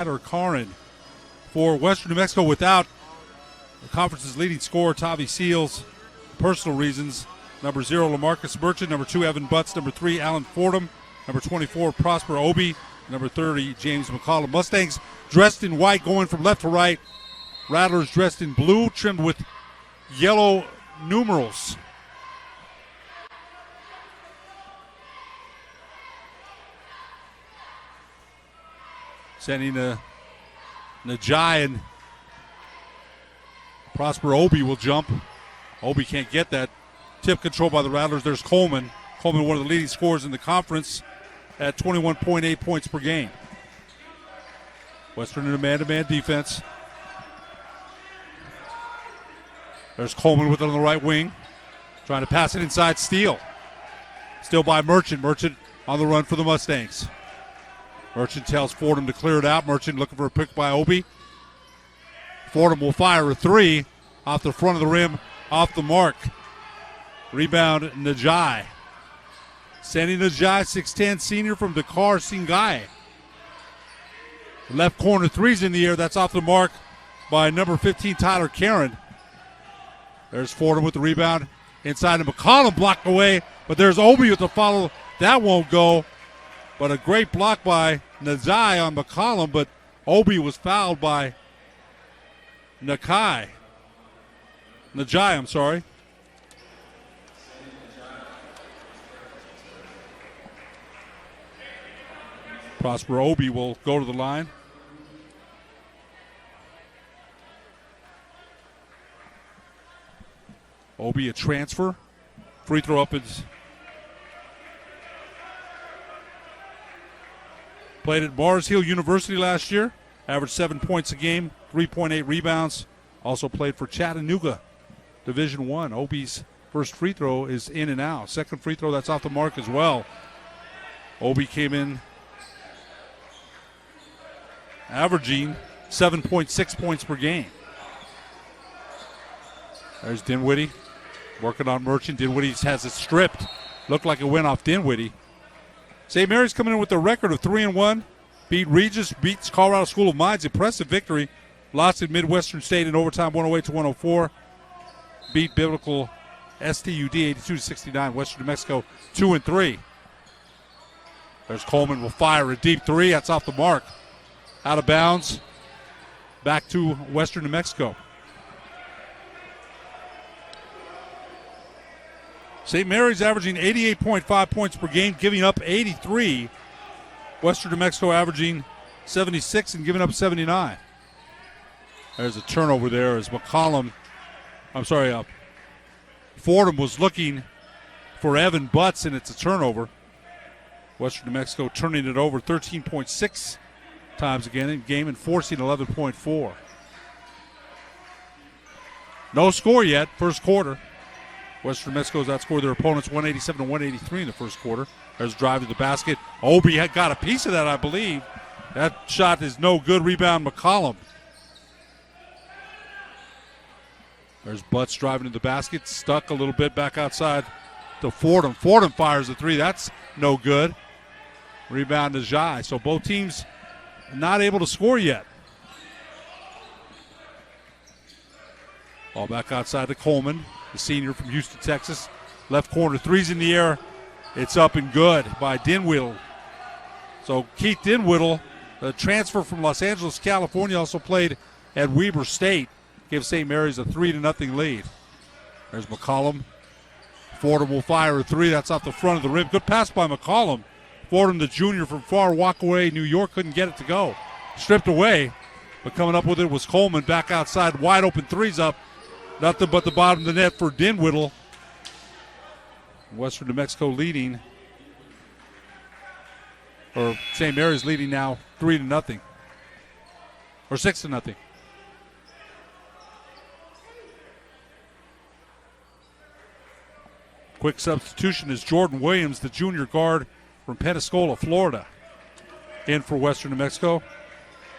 Tyler Caron. For Western New Mexico, without the conference's leading scorer, Tavi Seals, personal reasons. Number 0, LaMarcus Merchant. Number 2, Evan Butts. Number 3, Alan Fordham. Number 24, Prosper Obi. Number 30, James McCollum. Mustangs dressed in white going from left to right. Rattlers dressed in blue, trimmed with yellow numerals. Sending Najai, and Prosper Obi will jump. Obi can't get that. Tip control by the Rattlers. There's Coleman. Coleman, one of the leading scorers in the conference at 21.8 points per game. Western in a man-to-man defense. There's Coleman with it on the right wing. Trying to pass it inside. Steele. Still by Merchant. Merchant on the run for the Mustangs. Merchant tells Fordham to clear it out. Merchant looking for a pick by Obi. Fordham will fire a three off the front of the rim, off the mark. Rebound, Najai. Sandy Najai, 6'10", senior from Dakar, Singai. Left corner three's in the air. That's off the mark by number 15, Tyler Caron. There's Fordham with the rebound. Inside to McCollum, blocked away. But there's Obi with the follow. That won't go. But a great block by Najai on McCollum. But Obi was fouled by Najai, I'm sorry. Prosper Obi will go to the line. Obi, a transfer. Free throw up is played at Mars Hill University last year. Averaged 7 points a game, 3.8 rebounds. Also played for Chattanooga, Division I. Obi's first free throw is in and out. Second free throw, that's off the mark as well. Obi came in averaging 7.6 points per game. There's Dinwiddie working on Merchant. Dinwiddie has it stripped. Looked like it went off Dinwiddie. St. Mary's coming in with a record of 3-1. Beat Regis, beats Colorado School of Mines. Impressive victory. Lost at Midwestern State in overtime, 108-104. Beat Biblical STUD 82-69. Western New Mexico 2-3. There's Coleman, will fire a deep three. That's off the mark. Out of bounds. Back to Western New Mexico. St. Mary's averaging 88.5 points per game, giving up 83. Western New Mexico averaging 76 and giving up 79. There's a turnover there as Fordham was looking for Evan Butts, and it's a turnover. Western New Mexico turning it over 13.6 times again in game and forcing 11.4. No score yet, first quarter. Western New Mexico's outscored their opponents 187-183 in the first quarter. There's a drive to the basket. Obi had got a piece of that, I believe. That shot is no good. Rebound, McCollum. There's Butts driving to the basket. Stuck a little bit back outside to Fordham. Fordham fires the three. That's no good. Rebound to Jai. So both teams not able to score yet. Ball back outside to Coleman, the senior from Houston, Texas. Left corner, three's in the air. It's up and good by Dinwiddie. So Keith Dinwiddie, the transfer from Los Angeles, California, also played at Weber State. Gives St. Mary's a 3-0 lead. There's McCollum. Fordham will fire a three. That's off the front of the rim. Good pass by McCollum. Fordham, the junior from Far Rockaway, New York, couldn't get it to go. Stripped away, but coming up with it was Coleman. Back outside, wide open threes up. Nothing but the bottom of the net for Dinwiddie. Western New Mexico leading, or St. Mary's leading now 3-0, or 6-0. Quick substitution is Jordan Williams, the junior guard from Pensacola, Florida, in for Western New Mexico.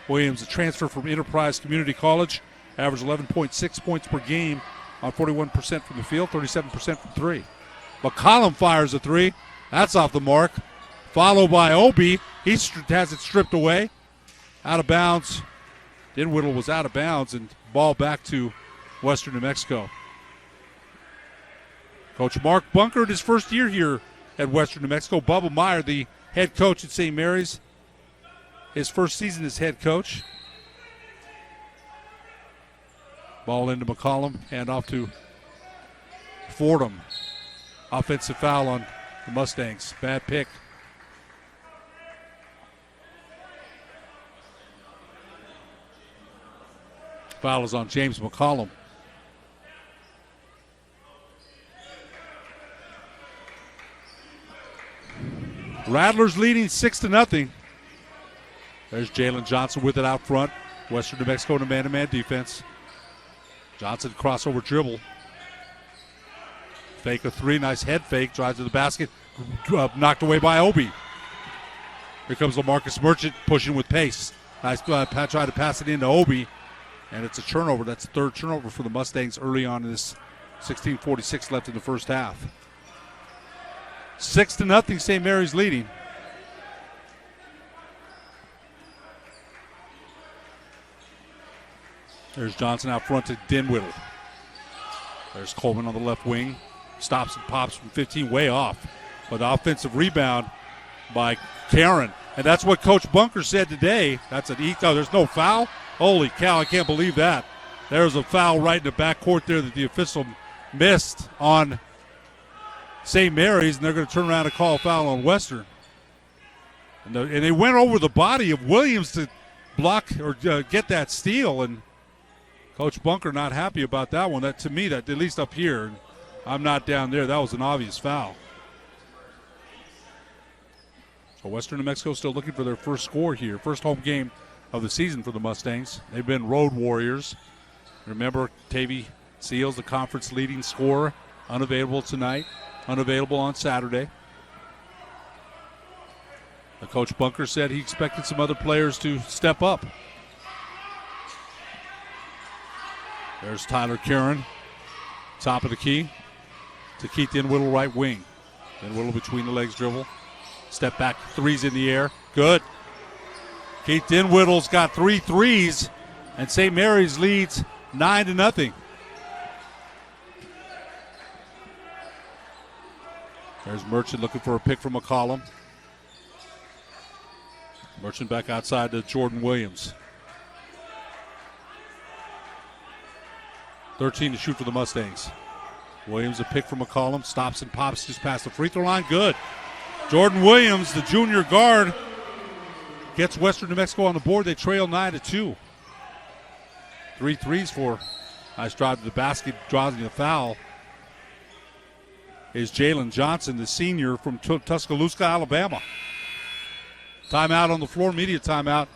Williams, a transfer from Enterprise Community College, averaged 11.6 points per game on 41% from the field, 37% from three. McCollum fires a three. That's off the mark. Followed by Obi. He has it stripped away. out of bounds. Dinwiddie was out of bounds, and ball back to Western New Mexico. Coach Mark Bunker, his first year here at Western New Mexico. Bubba Meyer, the head coach at St. Mary's, his first season as head coach. Ball into McCollum, hand off to Fordham. Offensive foul on the Mustangs. Bad pick. Foul is on James McCollum. Rattlers leading 6-0. There's Jalen Johnson with it out front. Western New Mexico in a man-to-man defense. Johnson crossover dribble. Fake a three, nice head fake, drives to the basket, knocked away by Obi. Here comes LaMarcus Merchant pushing with pace. Nice try to pass it into Obi, and it's a turnover. That's the third turnover for the Mustangs early on in this 16:46 left in the first half. 6-0, St. Mary's leading. There's Johnson out front to Dinwiddie. There's Coleman on the left wing. Stops and pops from 15, way off. But the offensive rebound by Karen. And that's what Coach Bunker said today. That's an eco. There's no foul. Holy cow, I can't believe that. There's a foul right in the backcourt there that the official missed on St. Mary's, and they're going to turn around and call a foul on Western. And they went over the body of Williams to block or get that steal, and Coach Bunker not happy about that one. That, to me, that at least up here, I'm not down there, that was an obvious foul. So Western New Mexico still looking for their first score here. First home game of the season for the Mustangs. They've been road warriors. Remember, Tavy Seals, the conference leading scorer, unavailable tonight, unavailable on Saturday. The Coach Bunker said he expected some other players to step up. There's Tyler Karen, top of the key, to Keith Dinwiddie, right wing. Dinwiddie between the legs dribble. Step back, threes in the air. Good. Keith Dinwiddie's got 3 threes, and St. Mary's leads 9-0. There's Merchant looking for a pick from McCollum. Merchant back outside to Jordan Williams. 13 to shoot for the Mustangs. Williams a pick from McCollum. Stops and pops just past the free throw line. Good. Jordan Williams, the junior guard, gets Western New Mexico on the board. They trail 9-2. 3 threes for nice drive to the basket, drawing the foul. Is Jalen Johnson, the senior from Tuscaloosa, Alabama. Timeout on the floor, media timeout.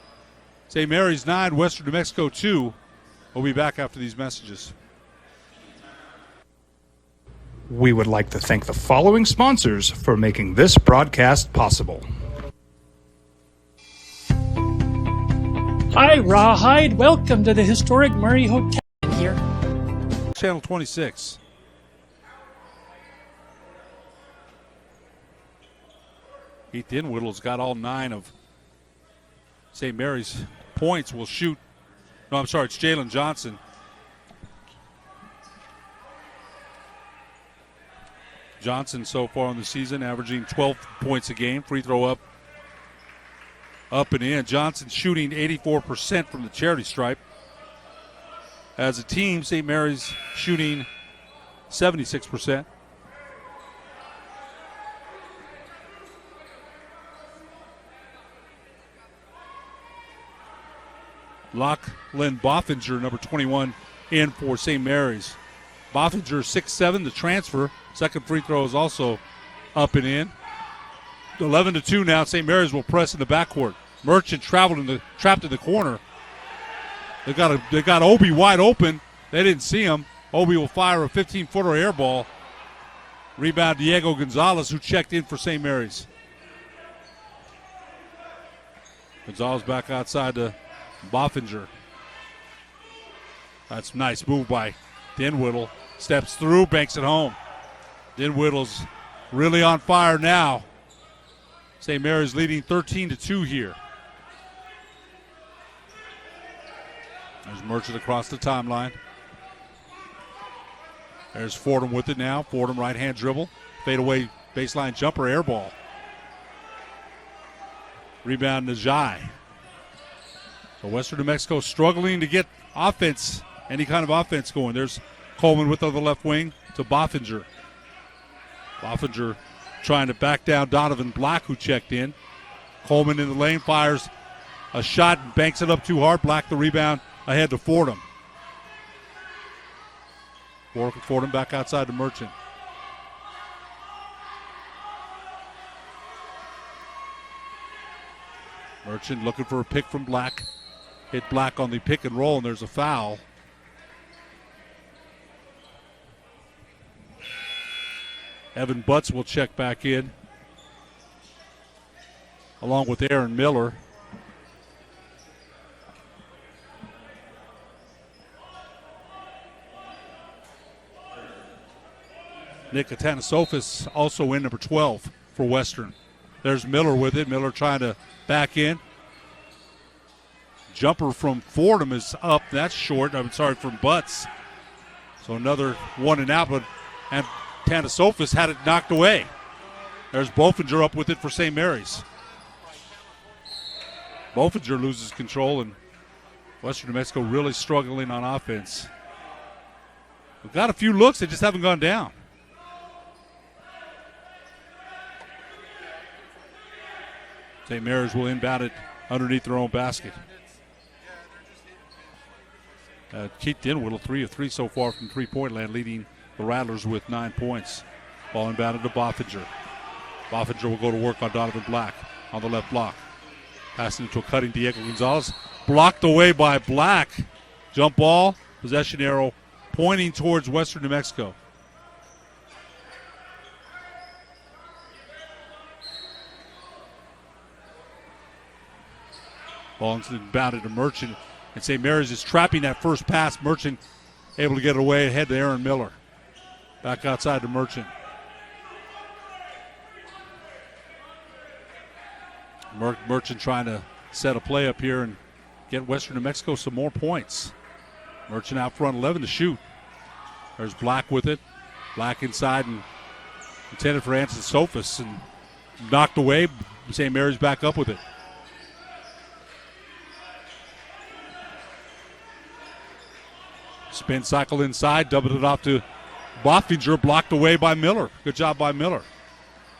St. Mary's 9, Western New Mexico 2. We'll be back after these messages. We would like to thank the following sponsors for making this broadcast possible. Hi, Rawhide. Welcome to the historic Murray Hotel here. Channel 26. Keith Dinwiddie's got all 9 of St. Mary's points. Will shoot. No, I'm sorry, it's Jalen Johnson. Johnson so far in the season averaging 12 points a game. Free throw up and in. Johnson shooting 84% from the charity stripe. As a team, St. Mary's shooting 76%. Lachlan Boffinger, number 21, in for St. Mary's. Boffinger, 6'7", the transfer. Second free throw is also up and in. 11-2 now. St. Mary's will press in the backcourt. Merchant trapped in the corner. They got Obi wide open. They didn't see him. Obi will fire a 15-footer air ball. Rebound Diego Gonzalez, who checked in for St. Mary's. Gonzalez back outside to Boffinger. That's a nice move by Dinwiddie. Steps through, banks it home. Dinwiddie's really on fire now. St. Mary's leading 13-2 here. There's Merchant across the timeline. There's Fordham with it now. Fordham right-hand dribble. Fadeaway baseline jumper, air ball. Rebound Najai. So Western New Mexico struggling to get offense, any kind of offense going. There's Coleman with the left wing to Boffinger. Boffinger trying to back down Donovan Black, who checked in. Coleman in the lane, fires a shot and banks it up too hard. Black the rebound ahead to Fordham. Fordham back outside to Merchant. Merchant looking for a pick from Black. Hit Black on the pick and roll, and there's a foul. Evan Butts will check back in, along with Aaron Miller. Nick Atanasofis also in number 12 for Western. There's Miller with it. Miller trying to back in. Jumper from Fordham is up. That's short. I'm sorry, from Butts. So another one and out, and Tanasofis had it knocked away. There's Bofinger up with it for St. Mary's. Bofinger loses control, and Western New Mexico really struggling on offense. We've got a few looks, they just haven't gone down. St. Mary's will inbound it underneath their own basket. Keith Dinwiddie, 3 of 3 so far from three-point land, leading the Rattlers with 9 points. Ball inbounded to Boffinger. Boffinger will go to work on Donovan Black on the left block. Passing it to a cutting Diego Gonzalez. Blocked away by Black. Jump ball, possession arrow pointing towards Western New Mexico. Ball inbounded to Merchant. And St. Mary's is trapping that first pass. Merchant able to get it away ahead to Aaron Miller. Back outside to Merchant. Merchant trying to set a play up here and get Western New Mexico some more points. Merchant out front, 11 to shoot. There's Black with it. Black inside and intended for Atanasofis and knocked away. St. Mary's back up with it. Spin cycle inside, doubled it off to Boffinger, blocked away by Miller. Good job by Miller.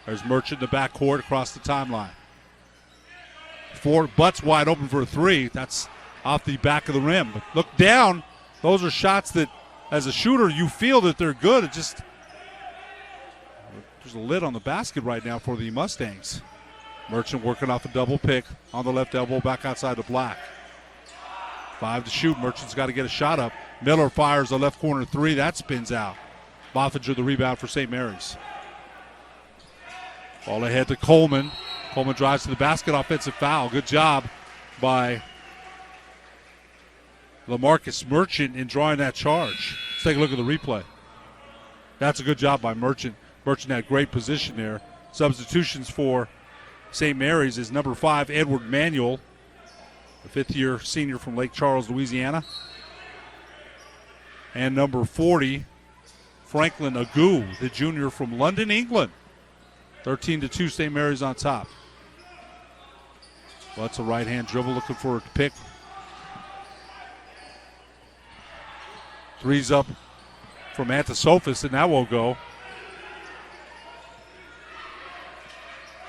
There's Merchant in the backcourt across the timeline. Butts wide open for a three. That's off the back of the rim. But look down. Those are shots that, as a shooter, you feel that they're good. It just, there's a lid on the basket right now for the Mustangs. Merchant working off a double pick on the left elbow, back outside to Black. 5 to shoot. Merchant's got to get a shot up. Miller fires a left corner three. That spins out. Boffinger the rebound for St. Mary's. Ball ahead to Coleman. Coleman drives to the basket. Offensive foul. Good job by LaMarcus Merchant in drawing that charge. Let's take a look at the replay. That's a good job by Merchant. Merchant had great position there. Substitutions for St. Mary's is number 5, Edward Manuel, the fifth-year senior from Lake Charles, Louisiana. And number 40, Franklin Agu, the junior from London, England. 13-2, St. Mary's on top. Well, that's a right-hand dribble looking for a pick. Three's up from Atanasofis, and that won't go.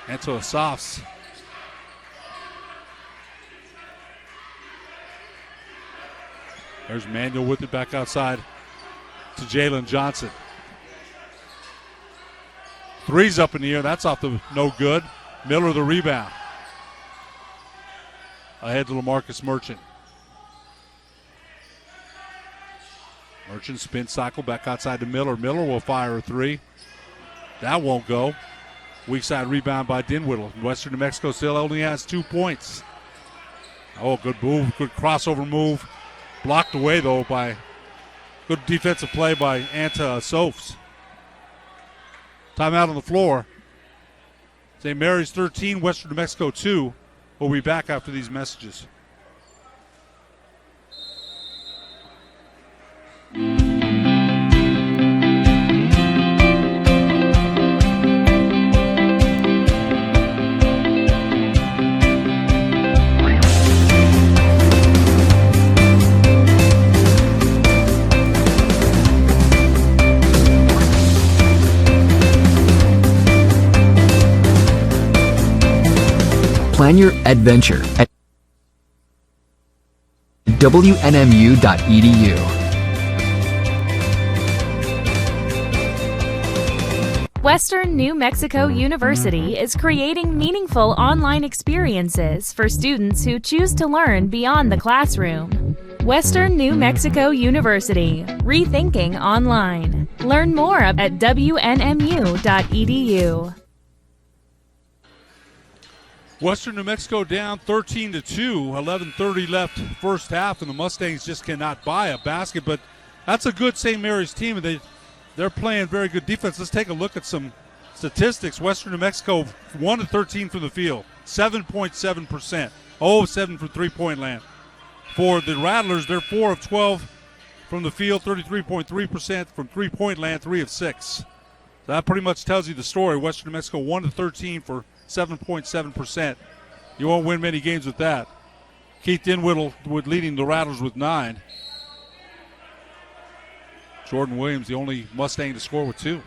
Atanasofis. There's Manuel with it back outside to Jalen Johnson. Three's up in the air. That's off the no good. Miller the rebound. Ahead to LaMarcus Merchant. Merchant spin cycle back outside to Miller. Miller will fire a three. That won't go. Weak side rebound by Dinwiddie. Western New Mexico still only has 2 points. Oh, good move. Good crossover move. Blocked away, though, by good defensive play by Atanasofis. Timeout on the floor. St. Mary's 13, Western New Mexico 2. We'll be back after these messages. Plan your adventure at WNMU.edu. Western New Mexico University is creating meaningful online experiences for students who choose to learn beyond the classroom. Western New Mexico University, rethinking online. Learn more at WNMU.edu. Western New Mexico down 13-2, 11:30 left first half, and the Mustangs just cannot buy a basket, but that's a good St. Mary's team, and they're playing very good defense. Let's take a look at some statistics. Western New Mexico 1-13 from the field, 7.7%, 0 of 7 from three-point land. For the Rattlers, they're 4 of 12 from the field, 33.3% from three-point land, 3 of 6. That pretty much tells you the story. Western New Mexico 1-13 for 7.7%. You won't win many games with that. Keith Dinwiddie leading the Rattlers with 9. Jordan Williams, the only Mustang to score with 2.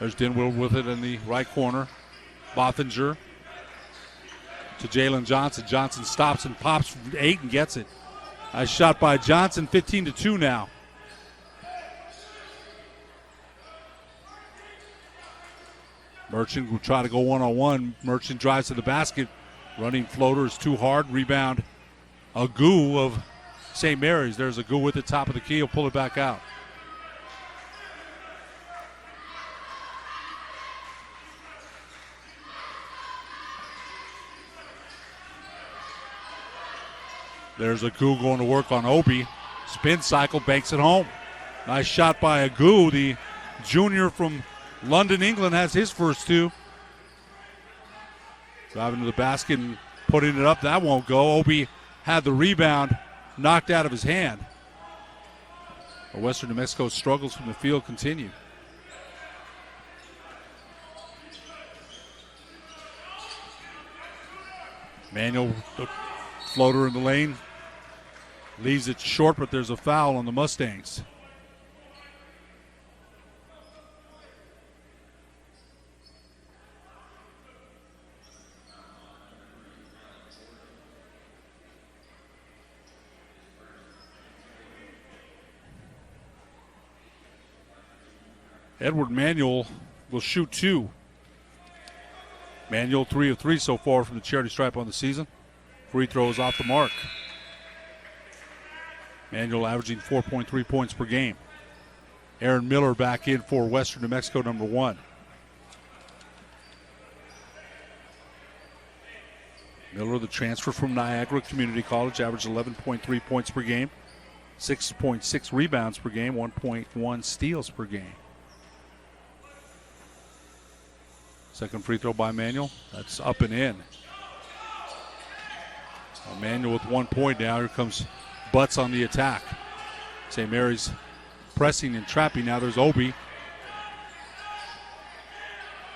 There's Dinwiddie with it in the right corner. Bothinger to Jalen Johnson. Johnson stops and pops from 8 and gets it. Nice shot by Johnson, 15-2 now. Merchant will try to go one-on-one. Merchant drives to the basket. Running floater is too hard. Rebound. Agu of St. Mary's. There's Agu at the top of the key. He'll pull it back out. There's Agu going to work on Obi. Spin cycle, banks it home. Nice shot by Agu. The junior from London, England, has his first 2. Driving to the basket and putting it up. That won't go. Obi had the rebound knocked out of his hand. Western New Mexico's struggles from the field continue. Manuel, the floater in the lane. Leaves it short, but there's a foul on the Mustangs. Edward Manuel will shoot 2. Manuel 3 of 3 so far from the charity stripe on the season. Free throws off the mark. Manuel averaging 4.3 points per game. Aaron Miller back in for Western New Mexico, number 1. Miller, the transfer from Niagara Community College, averaged 11.3 points per game, 6.6 rebounds per game, 1.1 steals per game. Second free throw by Manuel. That's up and in. Manuel with 1 point now. Here comes Butts on the attack. St. Mary's pressing and trapping. Now there's Obi.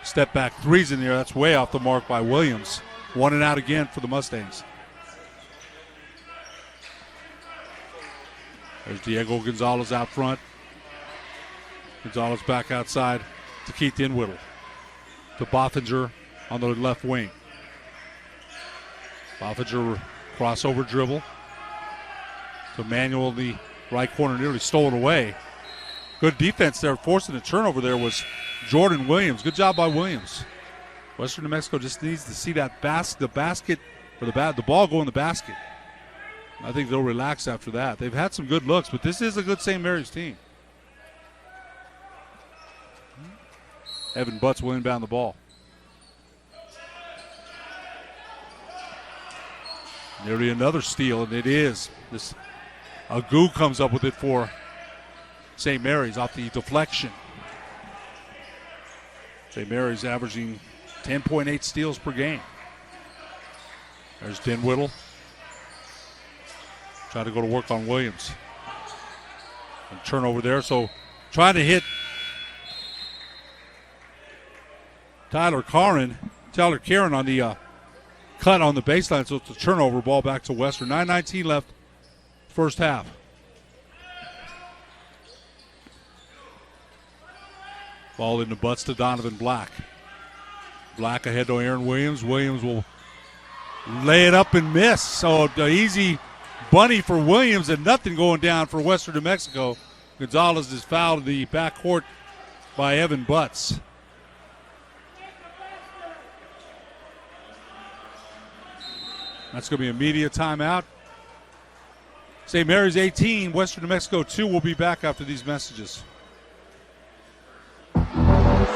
Step back threes in there. That's way off the mark by Williams. 1 and out again for the Mustangs. There's Diego Gonzalez out front. Gonzalez back outside to Keith Dinwiddie. To Bothinger on the left wing. Bothinger crossover dribble. To Manuel in the right corner, nearly stole it away. Good defense there. Forcing the turnover there was Jordan Williams. Good job by Williams. Western New Mexico just needs to see that the ball go in the basket. I think they'll relax after that. They've had some good looks, but this is a good St. Mary's team. Evan Butts will inbound the ball. Nearly another steal, and it is. This Agu comes up with it for St. Mary's off the deflection. St. Mary's averaging 10.8 steals per game. There's Dinwiddie. Trying to go to work on Williams. And turnover there, so trying to hit Tyler Karen on the cut on the baseline, so it's a turnover. Ball back to Western. 9:19 left, first half. Ball in the butts to Donovan Black. Black ahead to Aaron Williams. Williams will lay it up and miss. So the easy bunny for Williams and nothing going down for Western New Mexico. Gonzalez is fouled in the backcourt by Evan Butts. That's going to be a media timeout. St. Mary's 18, Western New Mexico 2. We'll be back after these messages.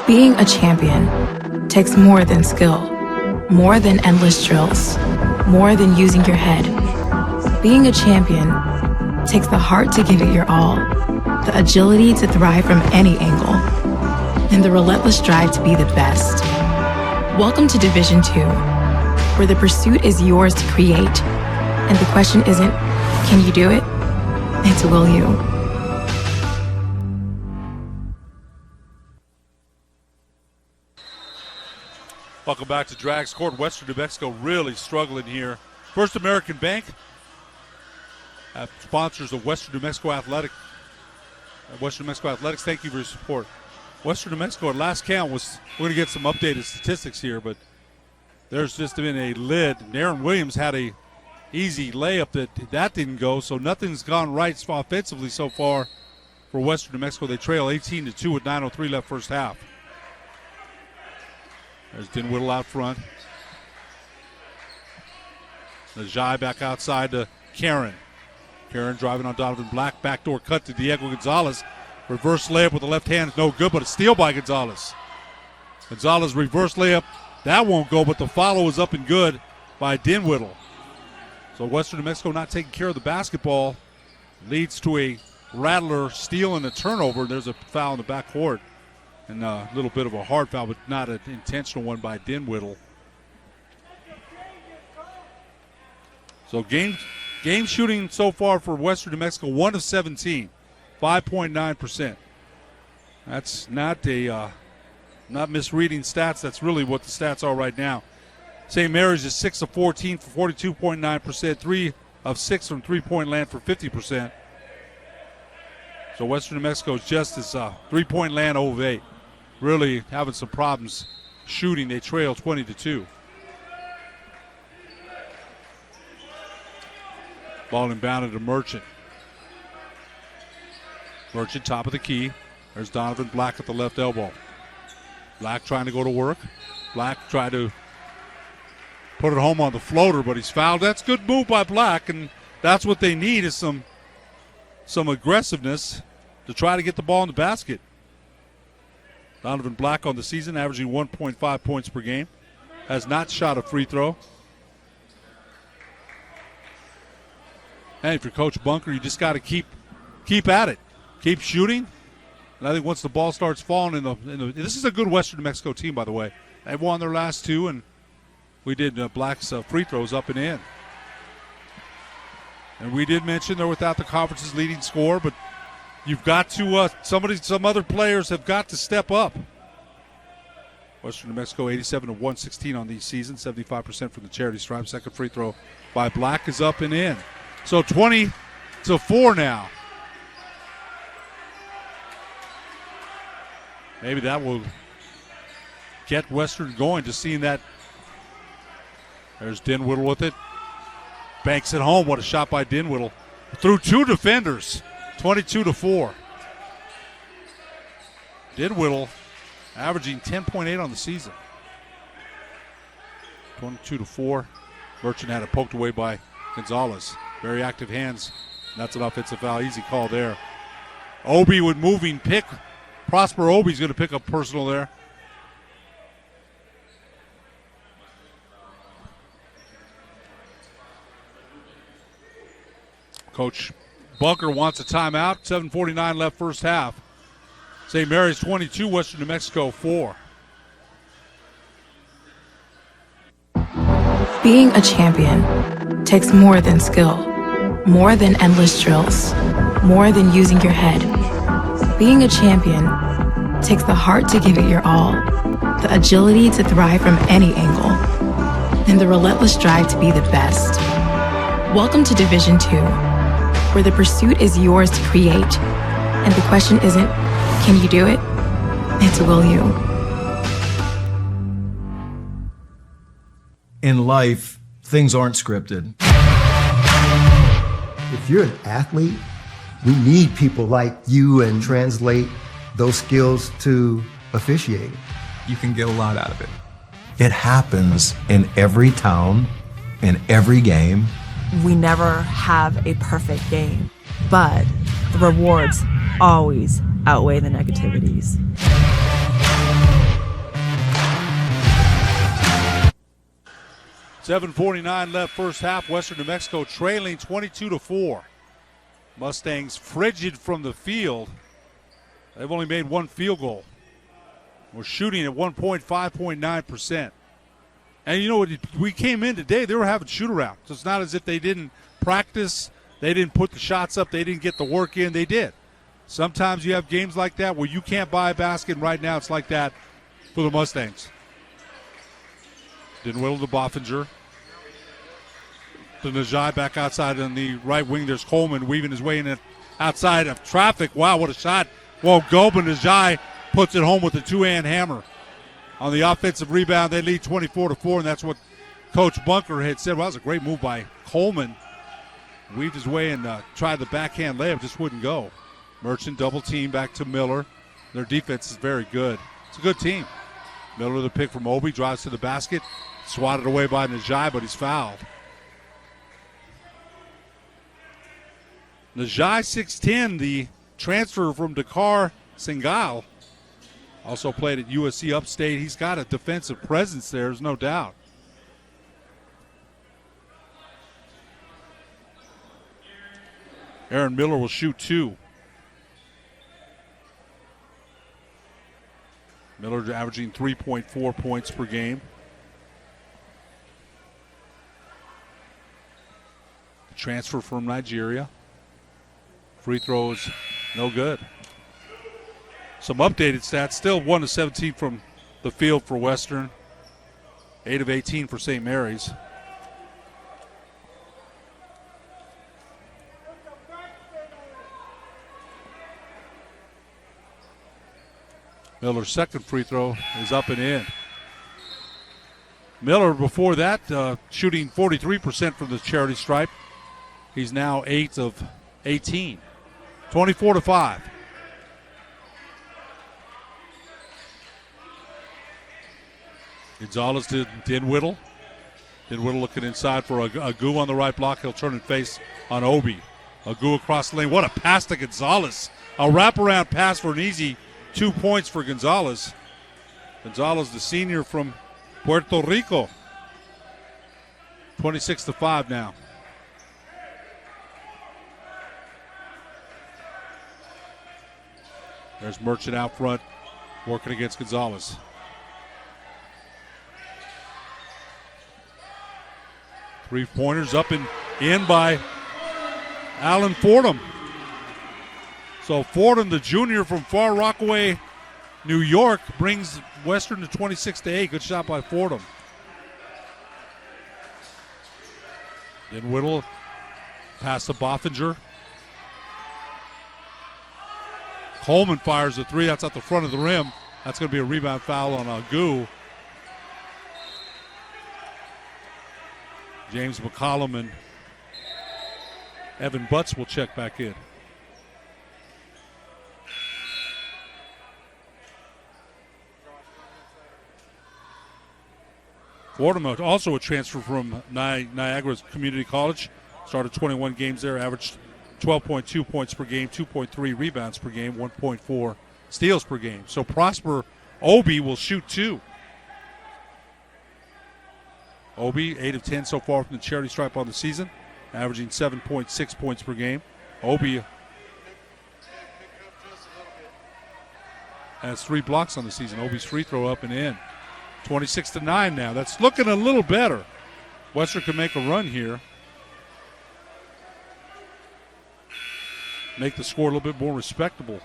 Being a champion takes more than skill, more than endless drills, more than using your head. Being a champion takes the heart to give it your all, the agility to thrive from any angle, and the relentless drive to be the best. Welcome to Division II, where the pursuit is yours to create, and the question isn't, can you do it? It's will you? Welcome back to Drags Court. Western New Mexico really struggling here. First American Bank sponsors of Western New Mexico Athletics. Thank you for your support. Western New Mexico at last count was, we're going to get some updated statistics here, but there's just been a lid. Aaron Williams had a easy layup that didn't go, so nothing's gone right offensively so far for Western New Mexico. They trail 18-2 with 9:03 left first half. There's Dinwiddie out front. Najai back outside to Karen. Karen driving on Donovan Black. Backdoor cut to Diego Gonzalez. Reverse layup with the left hand is no good, but a steal by Gonzalez. Gonzalez reverse layup. That won't go, but the follow is up and good by Dinwiddie. So Western New Mexico not taking care of the basketball leads to a Rattler steal and a turnover. There's a foul in the backcourt. And a little bit of a hard foul, but not an intentional one by Dinwiddie. So game shooting so far for Western New Mexico, 1 of 17, 5.9%. That's not not misreading stats. That's really what the stats are right now. St. Mary's is 6 of 14 for 42.9%, 3 of 6 from three-point land for 50%. So Western New Mexico is just as three-point land 0 of 8. Really having some problems shooting. They trail 20-2. Ball inbounded to Merchant. Merchant top of the key. There's Donovan Black at the left elbow. Black trying to go to work. Black tried to put it home on the floater, but he's fouled. That's a good move by Black, and that's what they need is some aggressiveness to try to get the ball in the basket. Donovan Black on the season, averaging 1.5 points per game. Has not shot a free throw. And if you're Coach Bunker, you just got to keep at it. Keep shooting. And I think once the ball starts falling this is a good Western New Mexico team, by the way. They've won their last two, and we did Black's free throws up and in. And we did mention they're without the conference's leading scorer, but you've got to some other players have got to step up. Western New Mexico 87 of 116 on the season, 75% from the charity stripe. Second free throw by Black is up and in. So 20-4 now. Maybe that will get Western going, just seeing that. There's Dinwiddie with it. Banks it home. What a shot by Dinwiddie. Through two defenders. 22-4. Dinwiddie averaging 10.8 on the season. 22-4. Merchant had it poked away by Gonzalez. Very active hands. That's an offensive foul. Easy call there. Obi with moving pick. Prosper Obi's going to pick up personal there. Coach Bunker wants a timeout. 7:49 left first half. St. Mary's 22, Western New Mexico 4. Being a champion takes more than skill, more than endless drills, more than using your head. Being a champion takes the heart to give it your all, the agility to thrive from any angle, and the relentless drive to be the best. Welcome to Division II, where the pursuit is yours to create, and the question isn't, can you do it? It's will you? in life, things aren't scripted. If you're an athlete, we need people like you and translate those skills to officiating. You can get a lot out of it. It happens in every town, in every game. We never have a perfect game, but the rewards always outweigh the negativities. .749 left first half. Western New Mexico trailing 22-4. Mustangs frigid from the field. They've only made one field goal. We're shooting at 5.9%. And you know what? We came in today, they were having shoot-around. So it's not as if they didn't practice, they didn't put the shots up, they didn't get the work in. They did. Sometimes you have games like that where you can't buy a basket, and right now it's like that for the Mustangs. Dinwiddie to Boffinger. To Najai back outside on the right wing. There's Coleman weaving his way in outside of traffic. Wow, what a shot. Won't go, but Najai puts it home with a two-hand hammer. On the offensive rebound, they lead 24-4, and that's what Coach Bunker had said. Well, that was a great move by Coleman. Weaved his way and tried the backhand layup, just wouldn't go. Merchant double team back to Miller. Their defense is very good. It's a good team. Miller the pick from Obi, drives to the basket. Swatted away by Najai, but he's fouled. Najai 6'10", the transfer from Dakar Senegal. Also played at USC Upstate. He's got a defensive presence there, there's no doubt. Aaron Miller will shoot 2. Miller averaging 3.4 points per game. Transfer from Nigeria. Free throws, no good. Some updated stats. Still 1 of 17 from the field for Western. 8 of 18 for St. Mary's. Miller's second free throw is up and in. Miller, before that, shooting 43% from the charity stripe. He's now 8 of 18. 24-5. Gonzalez to Dinwiddie. Dinwiddie looking inside for Agu on the right block. He'll turn and face on Obi. Agu across the lane. What a pass to Gonzalez. A wraparound pass for an easy 2 points for Gonzalez. Gonzalez, the senior from Puerto Rico. 26-5 now. There's Merchant out front, working against Gonzalez. Three-pointers up and in by Alan Fordham. So Fordham, the junior from Far Rockaway, New York, brings Western to 26-8. Good shot by Fordham. Then Whittle pass to Boffinger. Coleman fires a three. That's at the front of the rim. That's going to be a rebound foul on Agu. James McCollum and Evan Butts will check back in. Fordham, also a transfer from Niagara Community College. Started 21 games there, averaged 12.2 points per game, 2.3 rebounds per game, 1.4 steals per game. So Prosper Obi will shoot 2. Obi, 8 of 10 so far from the charity stripe on the season, averaging 7.6 points per game. Obi has 3 blocks on the season. Obi's free throw up and in. 26-9 now. That's looking a little better. Western can make a run here. Make the score a little bit more respectable.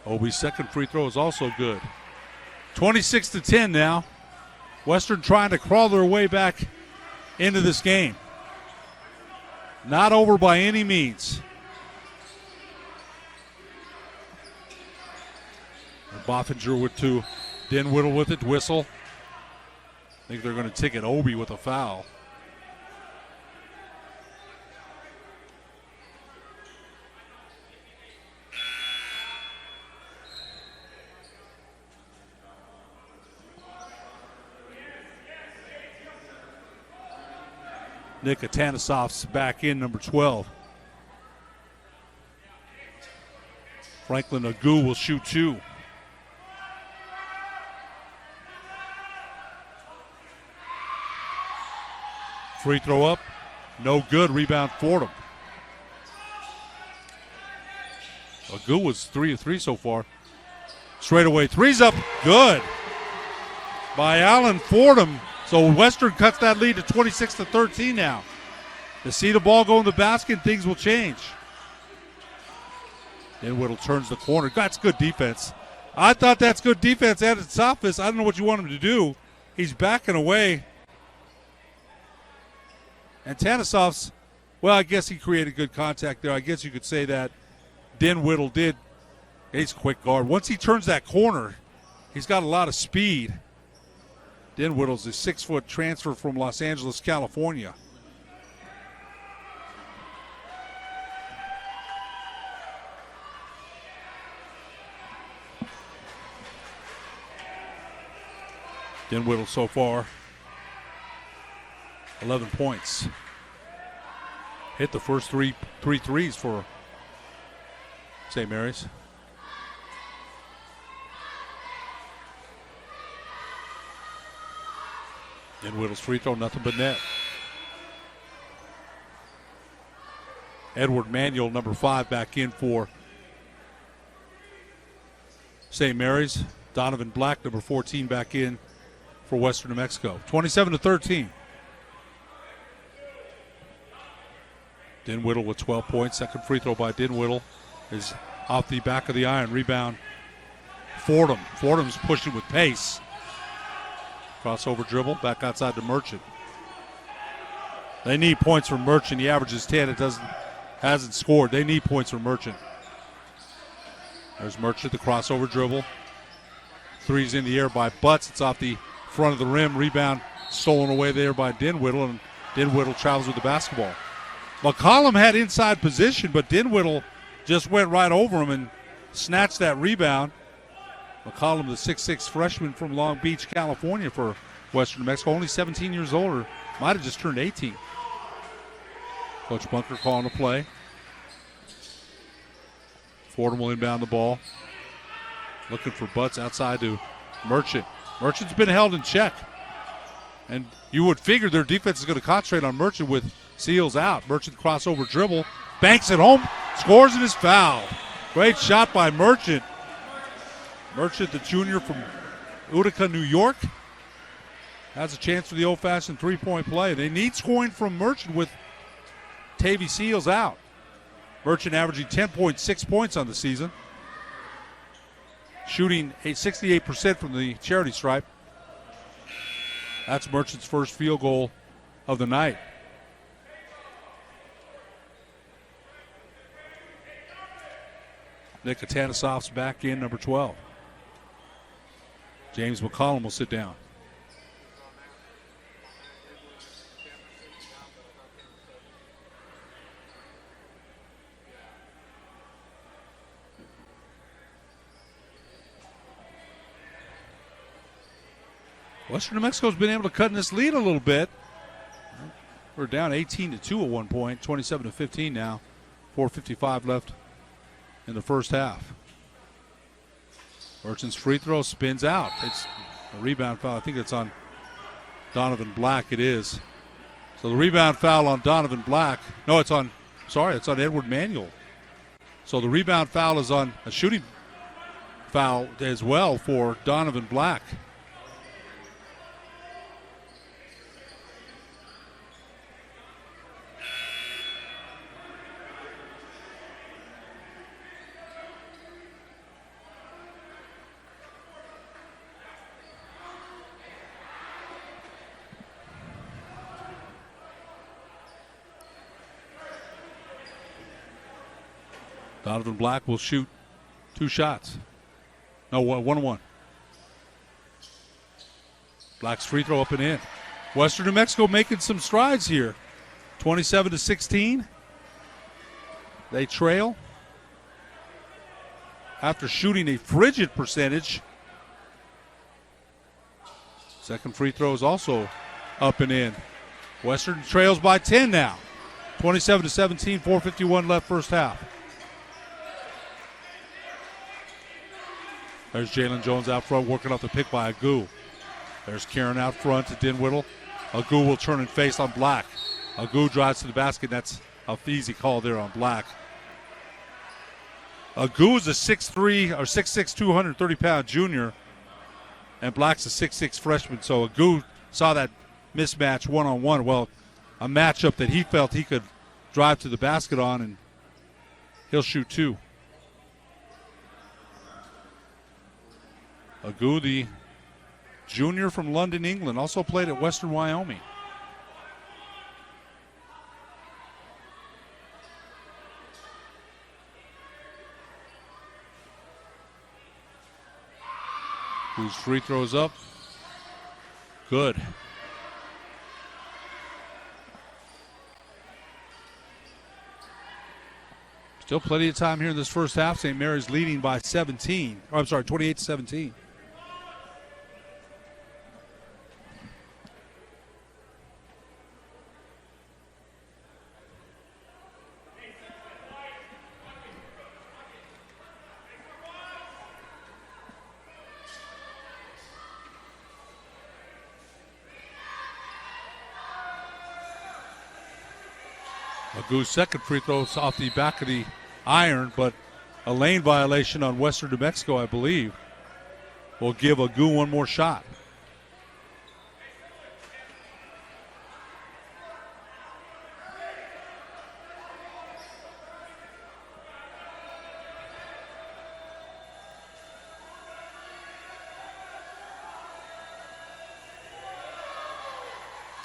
Obi's second free throw is also good. 26-10 now. Western trying to crawl their way back into this game. Not over by any means. Boffinger with two. Dinwiddie with it. Whistle. I think they're going to ticket Obi with a foul. Nick Atanasov's back in, number 12. Franklin Agu will shoot two. Free throw up, no good. Rebound Fordham. Agu was 3 of 3 so far. Straight away, three's up, good. By Alan Fordham. So Western cuts that lead to 26-13 now. To see the ball go in the basket, things will change. Dinwiddie turns the corner. That's good defense. I thought that's good defense at its toughest. I don't know what you want him to do. He's backing away. And Tanasov's, well, I guess he created good contact there. I guess you could say that Dinwiddie did. He's a quick guard. Once he turns that corner, he's got a lot of speed. Dinwiddie's a 6-foot transfer from Los Angeles, California. Dinwiddie so far, 11 points. Hit the first three threes for St. Mary's. Dinwiddie's free throw, nothing but net. Edward Manuel, number 5, back in for St. Mary's. Donovan Black, number 14, back in for Western New Mexico. 27-13. Dinwiddie with 12 points. Second free throw by Dinwiddie is off the back of the iron. Rebound Fordham. Fordham's pushing with pace. Crossover dribble, back outside to Merchant. They need points from Merchant. He averages 10. It hasn't scored. They need points from Merchant. There's Merchant, the crossover dribble. Three's in the air by Butts. It's off the front of the rim. Rebound stolen away there by Dinwiddie, and Dinwiddie travels with the basketball. McCollum had inside position, but Dinwiddie just went right over him and snatched that rebound. McCollum, the 6'6 freshman from Long Beach, California for Western New Mexico, only 17 years older, might have just turned 18. Coach Bunker calling the play. Fordham will inbound the ball. Looking for Butts outside to Merchant. Merchant's been held in check. And you would figure their defense is going to concentrate on Merchant with Seals out. Merchant crossover dribble. Banks it home. Scores and is fouled. Great shot by Merchant. Merchant, the junior from Utica, New York, has a chance for the old-fashioned three-point play. They need scoring from Merchant with Tavy Seals out. Merchant averaging 10.6 points on the season. Shooting a 68% from the charity stripe. That's Merchant's first field goal of the night. Nick Atanasov's back in, number 12. James McCollum will sit down. Western New Mexico's been able to cut in this lead a little bit. We're down 18-2 at one point, 27-15 now. 4:55 left in the first half. Merchant's free throw spins out. It's a rebound foul. I think it's on Donovan Black. It is. So the rebound foul on Donovan Black. No, it's on Edward Manuel. So the rebound foul is on a shooting foul as well for Donovan Black. Donovan Black will shoot 2 shots. No, 1-1. Black's free throw up and in. Western New Mexico making some strides here. 27-16. They trail after shooting a frigid percentage. Second free throw is also up and in. Western trails by 10 now. 27-17, 4:51 left first half. There's Jalen Jones out front working off the pick by Agu. There's Kieran out front to Dinwiddie. Agu will turn and face on Black. Agu drives to the basket. That's an easy call there on Black. Agu is a 6'3", or 6'6", 230-pound junior, and Black's a 6'6" freshman. So Agu saw that mismatch one-on-one. Well, a matchup that he felt he could drive to the basket on, and he'll shoot 2. Agu, the junior from London, England, also played at Western Wyoming. Whose free throws up? Good. Still plenty of time here in this first half. St. Mary's leading by 17. Oh, I'm sorry, 28-17. Agu's second free throw is off the back of the iron, but a lane violation on Western New Mexico, I believe, will give Agu one more shot.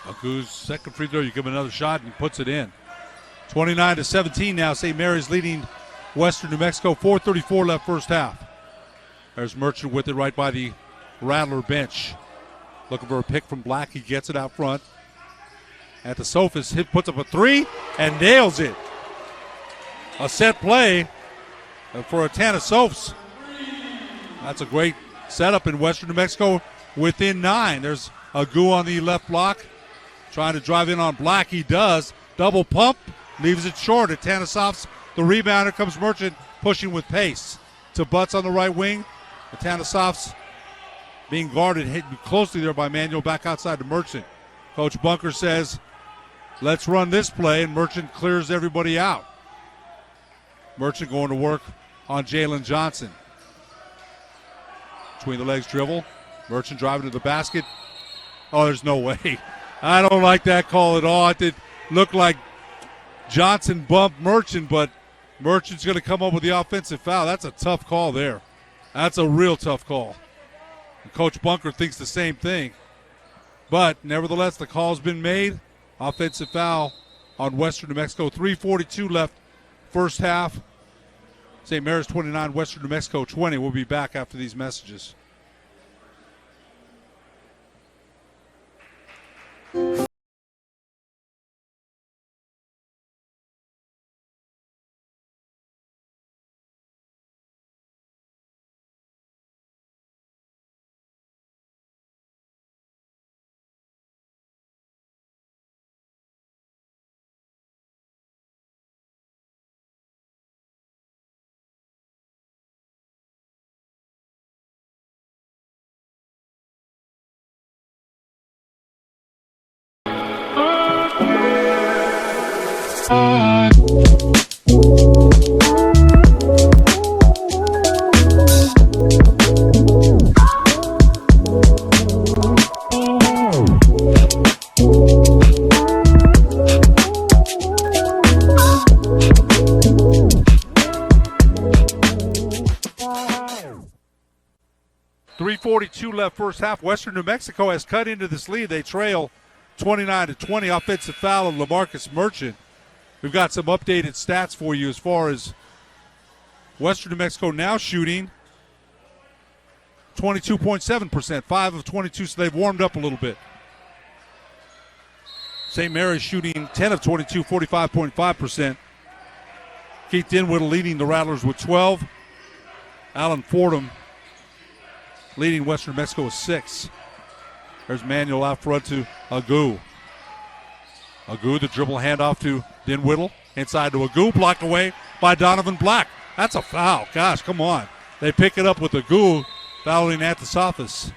Agu's second free throw, you give him another shot and he puts it in. 29-17 now. St. Mary's leading Western New Mexico. 4:34 left first half. There's Merchant with it right by the Rattler bench. Looking for a pick from Black. He gets it out front. At the Sophist, puts up a 3 and nails it. A set play for Atanasofs. That's a great setup in Western New Mexico within 9. There's Agu on the left block. Trying to drive in on Black. He does. Double pump. Leaves it short. Atanasofs, the rebounder, comes Merchant pushing with pace. To Butts on the right wing. Atanasofs being guarded, hit closely there by Manuel, back outside to Merchant. Coach Bunker says, let's run this play, and Merchant clears everybody out. Merchant going to work on Jalen Johnson. Between the legs dribble. Merchant driving to the basket. Oh, there's no way. I don't like that call at all. It did look like Johnson bumped Merchant, but Merchant's going to come up with the offensive foul. That's a tough call there. That's a real tough call. And Coach Bunker thinks the same thing. But nevertheless, the call's been made. Offensive foul on Western New Mexico. 3:42 left first half. St. Mary's 29, Western New Mexico 20. We'll be back after these messages. .342 left first half. Western New Mexico has cut into this lead. They trail 29-20. Offensive foul of LaMarcus Merchant. We've got some updated stats for you as far as Western New Mexico now shooting 22.7%, 5 of 22, so they've warmed up a little bit. St. Mary's shooting 10 of 22, 45.5%. Keith Dinwiddie leading the Rattlers with 12. Alan Fordham leading Western New Mexico with 6. There's Manuel out front to Agu. Agu, the dribble handoff to Dinwiddie. Inside to Agu, blocked away by Donovan Black. That's a foul. Gosh, come on. They pick it up with Agu fouling Atanasovs.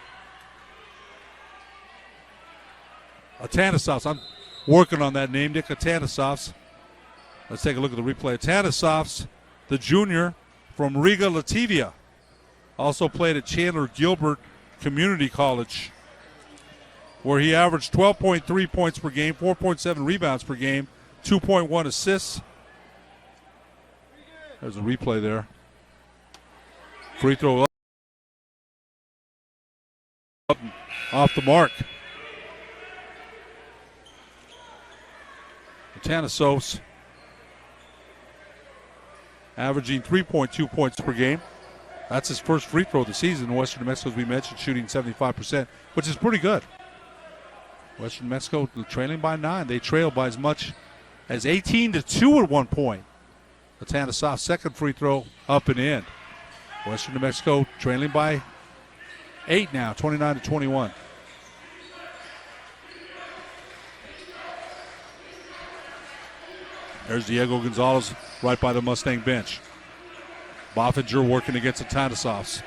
Atanasovs. I'm working on that name, Nick Atanasovs. Let's take a look at the replay. Atanasovs, the junior from Riga, Latvia. Also played at Chandler Gilbert Community College, where he averaged 12.3 points per game, 4.7 rebounds per game, 2.1 assists. There's a replay there. Free throw up off the mark. Atanasovs averaging 3.2 points per game. That's his first free throw of the season. Western New Mexico, as we mentioned, shooting 75%, which is pretty good. Western New Mexico trailing by 9. They trailed by as much as 18-2 at one point. Atanasovs' second free throw up and in. Western New Mexico trailing by 8 now, 29-21. There's Diego Gonzalez right by the Mustang bench. Boffinger working against Atanasovs.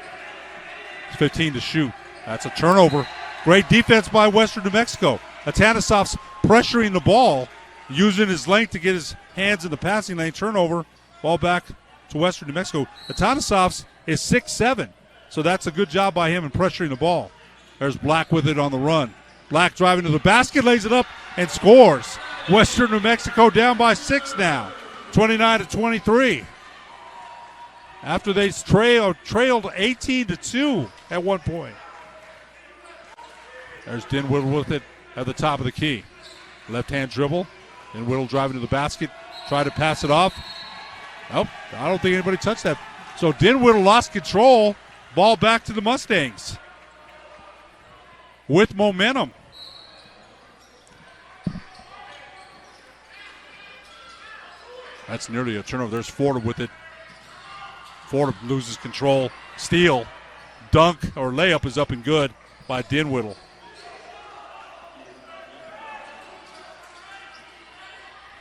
15 to shoot. That's a turnover. Great defense by Western New Mexico. Atanasovs pressuring the ball, using his length to get his hands in the passing lane. Turnover. Ball back to Western New Mexico. Atanasovs is 6'7", so that's a good job by him in pressuring the ball. There's Black with it on the run. Black driving to the basket, lays it up, and scores. Western New Mexico down by 6 now, 29-23. After they trailed 18-2 at one point. There's Dinwiddie with it at the top of the key. Left-hand dribble. Dinwiddie driving to the basket. Try to pass it off. Nope, I don't think anybody touched that. So Dinwiddie lost control. Ball back to the Mustangs with momentum. That's nearly a turnover. There's Fordham with it. Fordham loses control. Steal, dunk, or layup is up and good by Dinwiddie.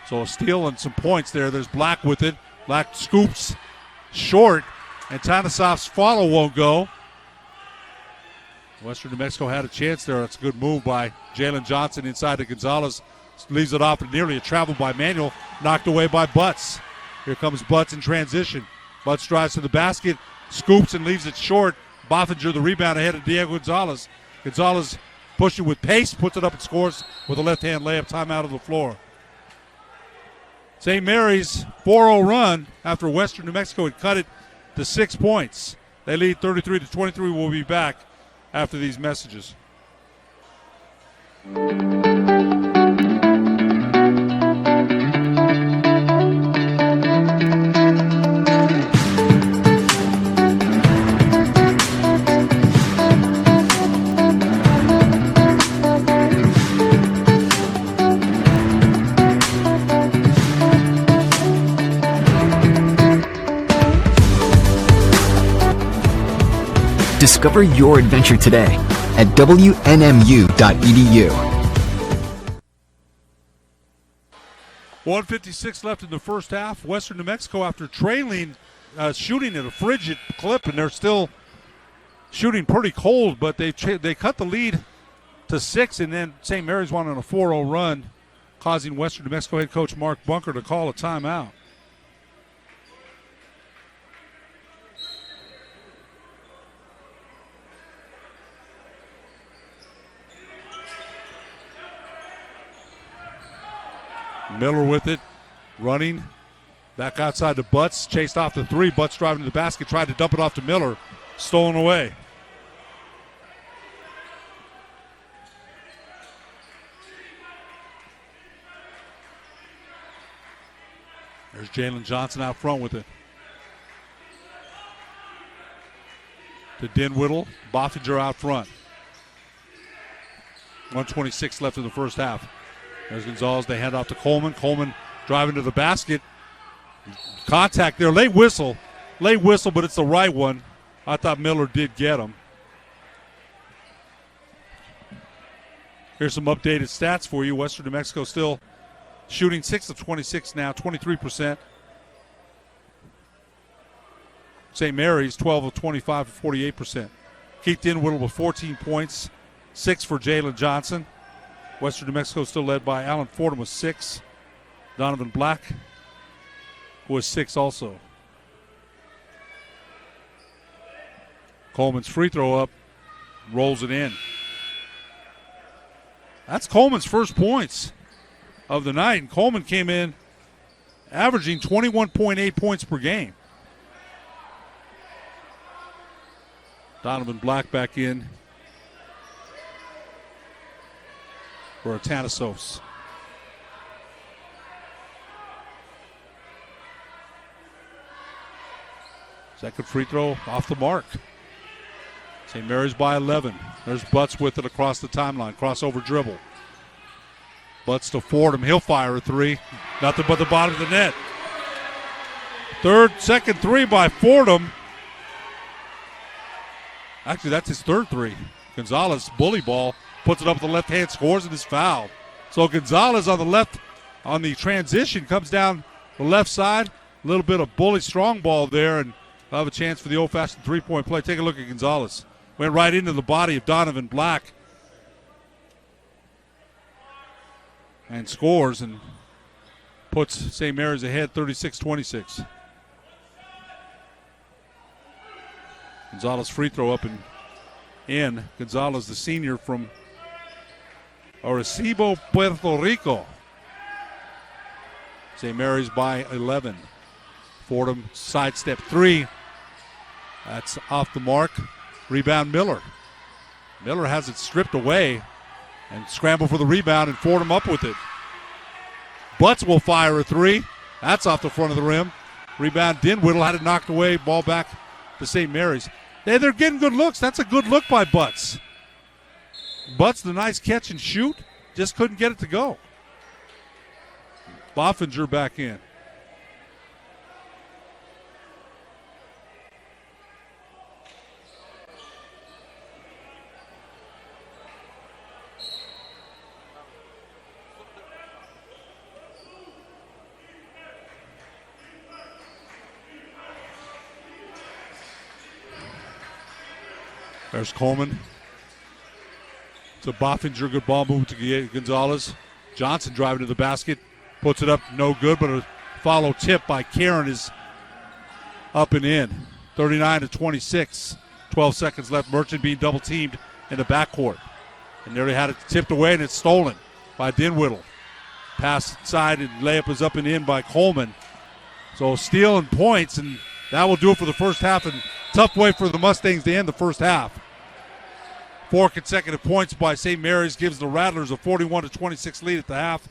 So a steal and some points there. There's Black with it. Black scoops short, and Atanasovs' follow won't go. Western New Mexico had a chance there. That's a good move by Jalen Johnson inside to Gonzalez. Leaves it off, and nearly a travel by Manuel. Knocked away by Butts. Here comes Butts in transition. Butts drives to the basket, scoops and leaves it short. Boffinger the rebound ahead of Diego Gonzalez. Gonzalez pushing with pace, puts it up and scores with a left-hand layup. Timeout of the floor. St. Mary's 4-0 run after Western New Mexico had cut it to 6 points. They lead 33-23. We'll be back after these messages. Discover your adventure today at WNMU.edu. 1:56 left in the first half. Western New Mexico, after trailing, shooting at a frigid clip, and they're still shooting pretty cold, but they cut the lead to 6, and then St. Mary's won on a 4-0 run, causing Western New Mexico head coach Mark Bunker to call a timeout. Miller with it, running back outside to Butts, chased off the 3. Butts driving to the basket, tried to dump it off to Miller, stolen away. There's Jalen Johnson out front with it. to Dinwiddie. Boffinger out front. 1:26 left in the first half. There's Gonzalez. They hand off to Coleman. Coleman driving to the basket. Contact there. Late whistle, but it's the right one. I thought Miller did get him. Here's some updated stats for you. Western New Mexico still shooting 6 of 26 now, 23%. St. Mary's 12 of 25 for 48%. Keith Dinwiddie with 14 points, 6 for Jalen Johnson. Western New Mexico still led by Alan Fordham with 6. Donovan Black was 6 also. Coleman's free throw up, rolls it in. That's Coleman's first points of the night, and Coleman came in averaging 21.8 points per game. Donovan Black back in for Atanasovs. Second free throw off the mark. St. Mary's by 11. There's Butts with it across the timeline. Crossover dribble. Butts to Fordham. He'll fire a three. Nothing but the bottom of the net. Second three by Fordham. Actually, that's his third three. Gonzalez, bully ball, puts it up with the left hand, scores, and is fouled. So Gonzalez on the left, on the transition, comes down the left side. A little bit of bully strong ball there, and I'll have a chance for the old-fashioned three-point play. Take a look at Gonzalez. Went right into the body of Donovan Black. And scores and puts St. Mary's ahead 36-26. Gonzalez free throw up and in. Gonzalez, the senior from Arecibo, Puerto Rico. St. Mary's by 11. Fordham sidestep three. That's off the mark. Rebound Miller. Miller has it stripped away and scramble for the rebound, and Fordham up with it. Butts will fire a three. That's off the front of the rim. Rebound Dinwiddie had it knocked away. Ball back to St. Mary's. They're getting good looks. That's a good look by Butts. Butts, the nice catch and shoot, just couldn't get it to go. Boffinger back in. There's Coleman. To Boffinger, good ball move to Gonzalez. Johnson driving to the basket. Puts it up, no good, but a follow tip by Karen is up and in. 39-26. 12 seconds left. Merchant being double teamed in the backcourt. And nearly had it tipped away, and it's stolen by Dinwiddie. Pass inside, and layup is up and in by Coleman. So steal and points, and that will do it for the first half. And tough way for the Mustangs to end the first half. 4 consecutive points by St. Mary's gives the Rattlers a 41-26 lead at the half.